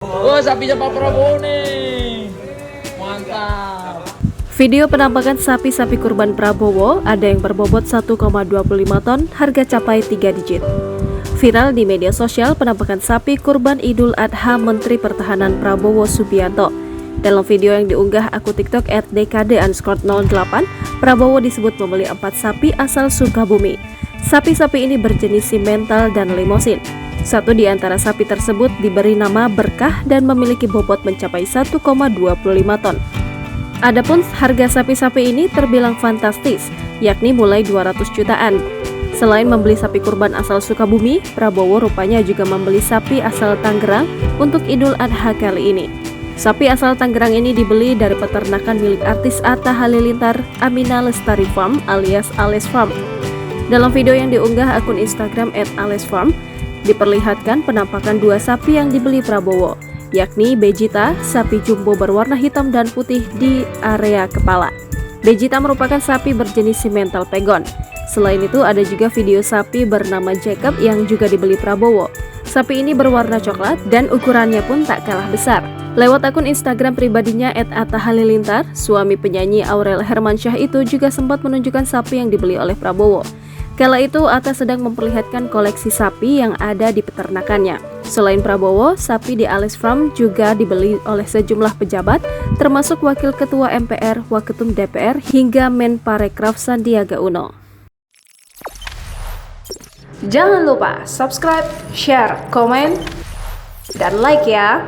Oh, sapinya Pak Prabowo nih. Mantap. Video penampakan sapi-sapi kurban Prabowo ada yang berbobot 1,25 ton, harga capai 3 digit. Viral di media sosial penampakan sapi kurban Idul Adha Menteri Pertahanan Prabowo Subianto. Dalam video yang diunggah akun TikTok @dkd_08, Prabowo disebut membeli 4 sapi asal Sukabumi. Sapi-sapi ini berjenis simental dan limosin. Satu di antara sapi tersebut diberi nama Berkah dan memiliki bobot mencapai 1,25 ton. Adapun harga sapi-sapi ini terbilang fantastis, yakni mulai 200 jutaan. Selain membeli sapi kurban asal Sukabumi, Prabowo rupanya juga membeli sapi asal Tangerang untuk Idul Adha kali ini. Sapi asal Tangerang ini dibeli dari peternakan milik artis Atta Halilintar, Amina Lestari Farm alias Ales Farm. Dalam video yang diunggah akun Instagram @alesfarm, diperlihatkan penampakan 2 sapi yang dibeli Prabowo, yakni Bejita, sapi jumbo berwarna hitam dan putih di area kepala. Bejita merupakan sapi berjenis simental pegon. Selain itu ada juga video sapi bernama Jacob yang juga dibeli Prabowo. Sapi ini berwarna coklat dan ukurannya pun tak kalah besar. Lewat akun Instagram pribadinya @Atta Halilintar, suami penyanyi Aurel Hermansyah itu juga sempat menunjukkan sapi yang dibeli oleh Prabowo. Kala itu Atta sedang memperlihatkan koleksi sapi yang ada di peternakannya. Selain Prabowo, sapi di Ales Farm juga dibeli oleh sejumlah pejabat, termasuk Wakil Ketua MPR, Waketum DPR, hingga Menparekraf Sandiaga Uno. Jangan lupa subscribe, share, komen, dan like ya!